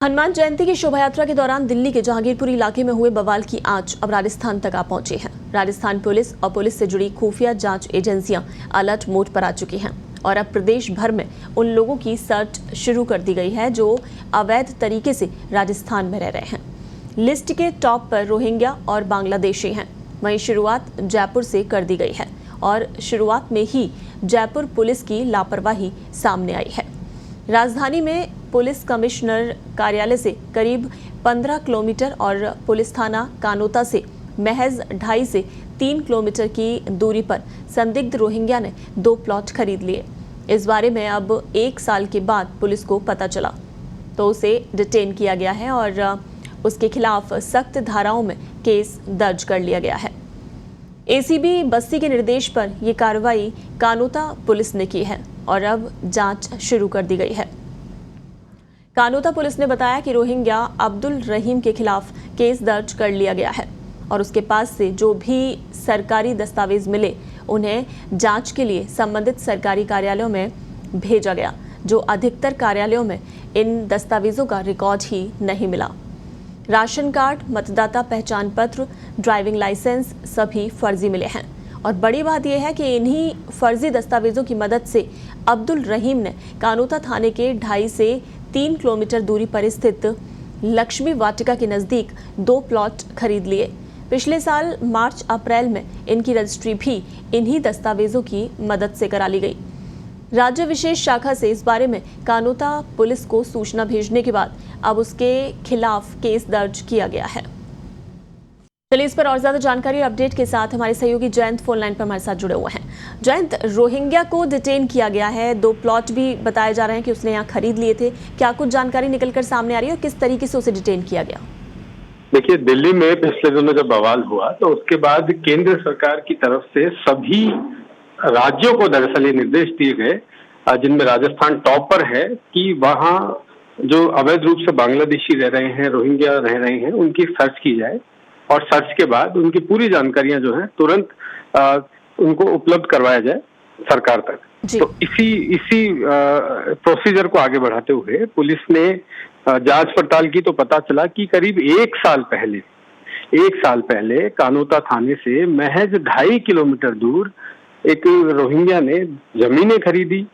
हनुमान जयंती की शोभा यात्रा के दौरान दिल्ली के जहांगीरपुर इलाके में हुए बवाल की आंच अब राजस्थान तक आ पहुंची है। राजस्थान पुलिस और पुलिस से जुड़ी खुफिया जांच एजेंसियां अलर्ट मोड पर आ चुकी हैं और अब प्रदेश भर में उन लोगों की सर्च शुरू कर दी गई है जो अवैध तरीके से राजस्थान में रह रहे हैं। लिस्ट के टॉप पर रोहिंग्या और बांग्लादेशी हैं। वहीं शुरुआत जयपुर से कर दी गई है और शुरुआत में ही जयपुर पुलिस की लापरवाही सामने आई है। राजधानी में पुलिस कमिश्नर कार्यालय से करीब 15 किलोमीटर और पुलिस थाना कानोता से महज 2.5 से 3 किलोमीटर की दूरी पर संदिग्ध रोहिंग्या ने 2 प्लॉट खरीद लिए। इस बारे में अब 1 साल के बाद पुलिस को पता चला तो उसे डिटेन किया गया है और उसके खिलाफ सख्त धाराओं में केस दर्ज कर लिया गया है। एसीबी बस्ती के निर्देश पर यह कार्रवाई कानोता पुलिस ने की है और अब जांच शुरू कर दी गई है। कानोता पुलिस ने बताया कि रोहिंग्या अब्दुल रहीम के खिलाफ केस दर्ज कर लिया गया है और उसके पास से जो भी सरकारी दस्तावेज मिले उन्हें जांच के लिए संबंधित सरकारी कार्यालयों में भेजा गया, जो अधिकतर कार्यालयों में इन दस्तावेजों का रिकॉर्ड ही नहीं मिला। राशन कार्ड, मतदाता पहचान पत्र, ड्राइविंग लाइसेंस सभी फर्जी मिले हैं और बड़ी बात यह है कि इन्हीं फर्जी दस्तावेजों की मदद से अब्दुल रहीम ने कानोता थाने के 2.5 से 3 किलोमीटर दूरी पर स्थित लक्ष्मी वाटिका के नजदीक 2 प्लॉट खरीद लिए। पिछले साल मार्च अप्रैल में इनकी रजिस्ट्री भी इन्हीं दस्तावेजों की मदद से करा ली गई। राज्य विशेष शाखा से इस बारे में कानोता पुलिस को सूचना भेजने के बाद अब उसके खिलाफ केस दर्ज किया गया है। चलिए इस पर और ज्यादा जानकारी और अपडेट के साथ हमारे सहयोगी जयंत फोन लाइन पर हमारे साथ जुड़े हुए हैं। जयंत, रोहिंग्या को डिटेन किया गया है, 2 प्लॉट भी बताए जा रहे हैं कि उसने यहाँ खरीद लिए थे। क्या कुछ जानकारी निकलकर सामने आ रही है और किस तरीके से उसे डिटेन किया गया? देखिए, दिल्ली में पिछले दिनों जब बवाल हुआ तो उसके बाद केंद्र सरकार की तरफ से सभी राज्यों को दरअसल ये निर्देश दिए गए, जिनमें राजस्थान टॉप पर है, कि वहाँ जो अवैध रूप से बांग्लादेशी रह रहे हैं, रोहिंग्या रह रहे हैं, उनकी सर्च की जाए और सर्च के बाद उनकी पूरी जानकारियां जो है तुरंत उनको उपलब्ध करवाया जाए सरकार तक। तो इसी प्रोसीजर को आगे बढ़ाते हुए पुलिस ने जांच पड़ताल की तो पता चला कि करीब 1 साल पहले कानोता थाने से महज 2.5 किलोमीटर दूर एक रोहिंग्या ने जमीनें खरीदी,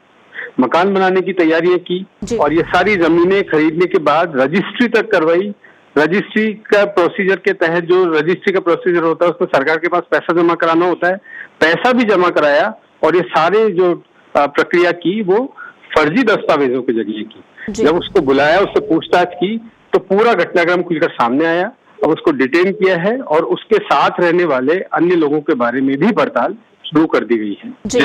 मकान बनाने की तैयारियां की और ये सारी जमीनें खरीदने के बाद रजिस्ट्री तक करवाई। रजिस्ट्री का प्रोसीजर के तहत जो रजिस्ट्री का प्रोसीजर होता है उसमें सरकार के पास पैसा जमा कराना होता है, पैसा भी जमा कराया और ये सारे जो प्रक्रिया की वो फर्जी दस्तावेजों के जरिए की। जब उसको बुलाया, उससे पूछताछ की तो पूरा घटनाक्रम खुलकर सामने आया। अब उसको डिटेन किया है और उसके साथ रहने वाले अन्य लोगों के बारे में भी पड़ताल शुरू कर दी गई है। जी,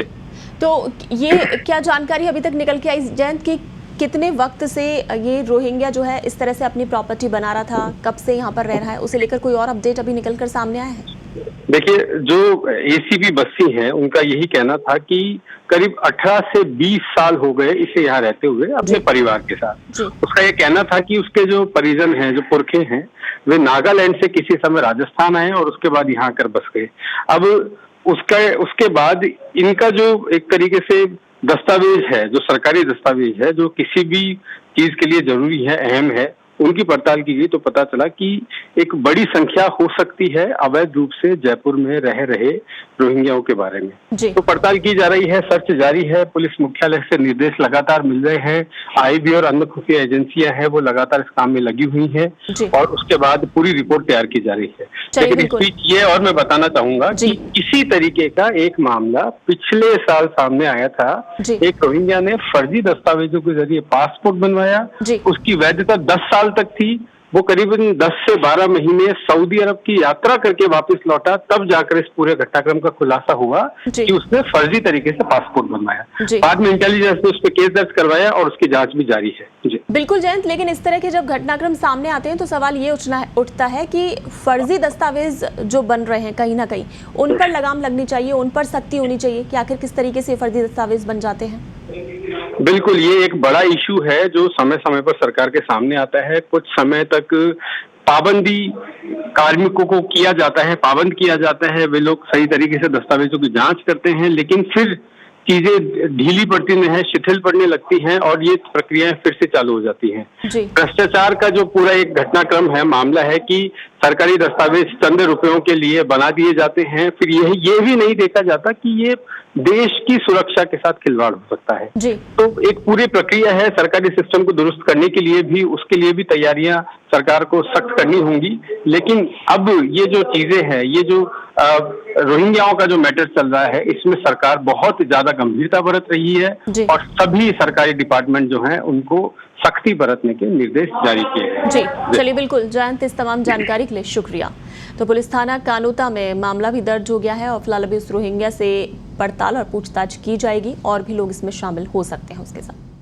तो ये क्या जानकारी अभी तक निकल के आई जयंत की कितने वक्त से ये रोहिंग्या जो है इस तरह से अपनी प्रॉपर्टी बना रहा था, कब से यहाँ पर रह रहा है, उसे लेकर कोई और अपडेट अभी निकलकर सामने आया है? देखिए, जो एसीबी बस्ती है उनका यही कहना था कि करीब 18 से 20 साल हो गए इसे यहाँ रहते हुए अपने परिवार के साथ। उसका ये कहना था कि उसके जो परिजन हैं, जो पुरखे हैं, वे नागालैंड से किसी समय राजस्थान आए और उसके बाद यहाँ आकर बस गए। अब उसके बाद इनका जो एक तरीके से दस्तावेज है, जो सरकारी दस्तावेज है, जो किसी भी चीज के लिए जरूरी है, अहम है, उनकी पड़ताल की गई तो पता चला कि एक बड़ी संख्या हो सकती है अवैध रूप से जयपुर में रह रहे रोहिंग्याओं के बारे में। तो पड़ताल की जा रही है, सर्च जारी है, पुलिस मुख्यालय से निर्देश लगातार मिल रहे हैं, आईबी और अन्य खुफिया एजेंसियां हैं वो लगातार इस काम में लगी हुई हैं और उसके बाद पूरी रिपोर्ट तैयार की जा रही है। लेकिन इस बीच ये और मैं बताना चाहूंगा कि इसी तरीके का एक मामला पिछले साल सामने आया था। एक रोहिंग्या ने फर्जी दस्तावेजों के जरिए पासपोर्ट बनवाया, उसकी वैधता 10 साल तक थी, वो करीबन 10 से 12 महीने सऊदी अरब की यात्रा करके वापस लौटा, तब जाकर इस पूरे घटनाक्रम का खुलासा हुआ कि उसने फर्जी तरीके से पासपोर्ट बनवाया। बाद में इंटेलिजेंस ने उस पर केस दर्ज करवाया और उसकी जांच भी जारी है। जी बिल्कुल जयंत, लेकिन इस तरह के जब घटनाक्रम सामने आते हैं तो सवाल ये उठता है कि फर्जी दस्तावेज जो बन रहे हैं कहीं ना कहीं उन पर लगाम लगनी चाहिए, उन पर सख्ती होनी चाहिए कि आखिर किस तरीके से फर्जी दस्तावेज बन जाते हैं। बिल्कुल, ये एक बड़ा इशू है जो समय समय पर सरकार के सामने आता है। कुछ समय तक पाबंदी कार्मिकों को किया जाता है, पाबंद किया जाता है, वे लोग सही तरीके से दस्तावेजों की जांच करते हैं, लेकिन फिर चीजें ढीली पड़ती हैं, शिथिल पड़ने लगती हैं और ये प्रक्रियाएं फिर से चालू हो जाती हैं। भ्रष्टाचार का जो पूरा एक घटनाक्रम है, मामला है कि सरकारी दस्तावेज चंद रुपयों के लिए बना दिए जाते हैं, फिर ये भी नहीं देखा जाता कि ये देश की सुरक्षा के साथ खिलवाड़ हो सकता है। तो एक पूरी प्रक्रिया है सरकारी सिस्टम को दुरुस्त करने के लिए भी, उसके लिए भी तैयारियां सरकार को सख्त करनी होंगी। लेकिन अब ये जो चीजें हैं, ये जो रोहिंग्याओं का जो मैटर चल रहा है, इसमें सरकार बहुत ज्यादा गंभीरता बरत रही है और सभी सरकारी डिपार्टमेंट जो हैं उनको सख्ती बरतने के निर्देश जारी किए हैं। जी, चलिए बिल्कुल जयंत, इस तमाम जानकारी के लिए शुक्रिया। तो पुलिस थाना कानोता में मामला भी दर्ज हो गया है और फिलहाल अभी उस रोहिंग्या से पड़ताल और पूछताछ की जाएगी और भी लोग इसमें शामिल हो सकते हैं उसके साथ।